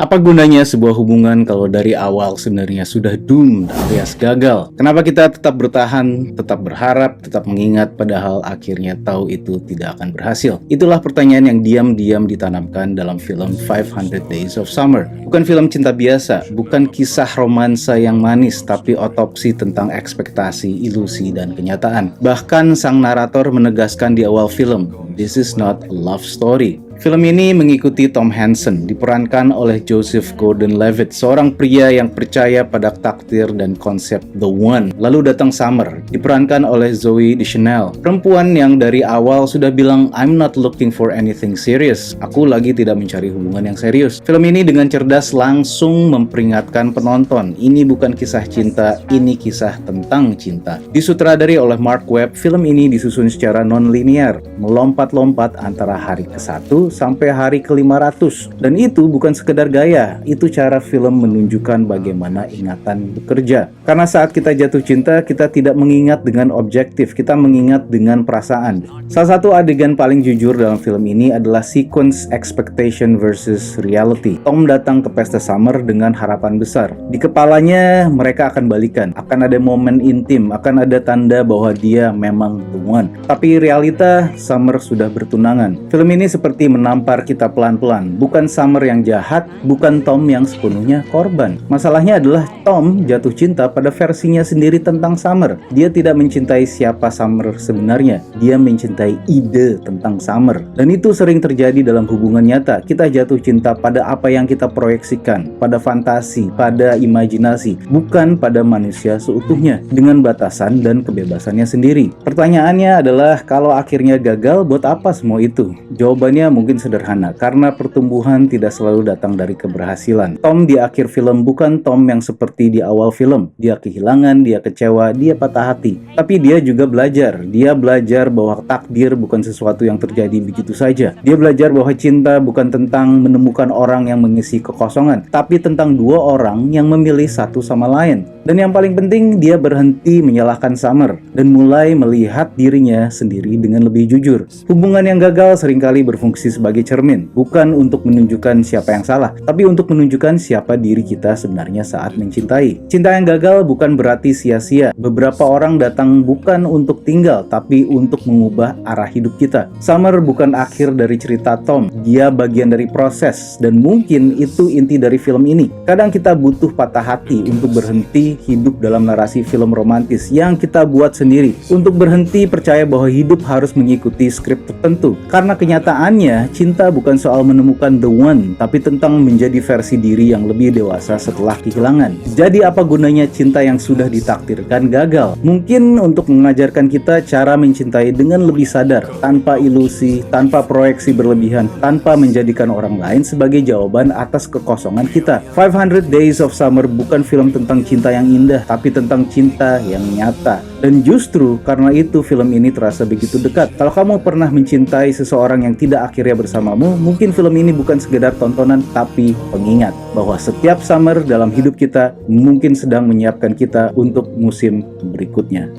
Apa gunanya sebuah hubungan kalau dari awal sebenarnya sudah doomed alias gagal? Kenapa kita tetap bertahan, tetap berharap, tetap mengingat padahal akhirnya tahu itu tidak akan berhasil? Itulah pertanyaan yang diam-diam ditanamkan dalam film 500 Days of Summer. Bukan film cinta biasa, bukan kisah romansa yang manis, tapi otopsi tentang ekspektasi, ilusi, dan kenyataan. Bahkan sang narator menegaskan di awal film, "This is not a love story." Film ini mengikuti Tom Hansen, diperankan oleh Joseph Gordon-Levitt, seorang pria yang percaya pada takdir dan konsep The One. Lalu datang Summer, diperankan oleh Zooey Deschanel, perempuan yang dari awal sudah bilang, "I'm not looking for anything serious." Aku lagi tidak mencari hubungan yang serius. Film ini dengan cerdas langsung memperingatkan penonton, ini bukan kisah cinta, ini kisah tentang cinta. Disutradari oleh Mark Webb, film ini disusun secara non-linear, melompat-lompat antara hari ke-1 sampai hari ke-500. Dan itu bukan sekedar gaya, itu cara film menunjukkan bagaimana ingatan bekerja. Karena saat kita jatuh cinta, kita tidak mengingat dengan objektif, kita mengingat dengan perasaan. Salah satu adegan paling jujur dalam film ini adalah sequence expectation versus reality. Tom datang ke pesta Summer dengan harapan besar. Di kepalanya mereka akan balikan, akan ada momen intim, akan ada tanda bahwa dia memang the one. Tapi realita, Summer sudah bertunangan. Film ini seperti menampar kita pelan-pelan. Bukan Summer yang jahat, bukan Tom yang sepenuhnya korban. Masalahnya adalah Tom jatuh cinta pada versinya sendiri tentang Summer. Dia tidak mencintai siapa Summer sebenarnya. Dia mencintai ide tentang Summer. Dan itu sering terjadi dalam hubungan nyata. Kita jatuh cinta pada apa yang kita proyeksikan, pada fantasi, pada imajinasi, bukan pada manusia seutuhnya, dengan batasan dan kebebasannya sendiri. Pertanyaannya adalah, kalau akhirnya gagal, buat apa semua itu? Jawabannya mungkin sederhana, karena pertumbuhan tidak selalu datang dari keberhasilan. Tom di akhir film bukan Tom yang seperti di awal film. Dia kehilangan, dia kecewa, dia patah hati. Tapi dia juga belajar. Dia belajar bahwa takdir bukan sesuatu yang terjadi begitu saja. Dia belajar bahwa cinta bukan tentang menemukan orang yang mengisi kekosongan, tapi tentang dua orang yang memilih satu sama lain. Dan yang paling penting, dia berhenti menyalahkan Summer dan mulai melihat dirinya sendiri dengan lebih jujur. Hubungan yang gagal seringkali berfungsi sebagai cermin, bukan untuk menunjukkan siapa yang salah, tapi untuk menunjukkan siapa diri kita sebenarnya saat mencintai. Cinta yang gagal bukan berarti sia-sia. Beberapa orang datang bukan untuk tinggal, tapi untuk mengubah arah hidup kita. Summer bukan akhir dari cerita Tom, dia bagian dari proses, dan mungkin itu inti dari film ini. Kadang kita butuh patah hati untuk berhenti hidup dalam narasi film romantis yang kita buat sendiri, untuk berhenti percaya bahwa hidup harus mengikuti skrip tertentu. Karena kenyataannya, cinta bukan soal menemukan the one, tapi tentang menjadi versi diri yang lebih dewasa setelah kehilangan. Jadi apa gunanya cinta yang sudah ditakdirkan gagal? Mungkin untuk mengajarkan kita cara mencintai dengan lebih sadar, tanpa ilusi, tanpa proyeksi berlebihan, tanpa menjadikan orang lain sebagai jawaban atas kekosongan kita. 500 Days of Summer bukan film tentang cinta yang indah, tapi tentang cinta yang nyata. Dan justru karena itu film ini terasa begitu dekat. Kalau kamu pernah mencintai seseorang yang tidak akhirnya bersamamu, mungkin film ini bukan sekedar tontonan, tapi pengingat bahwa setiap summer dalam hidup kita mungkin sedang menyiapkan kita untuk musim berikutnya.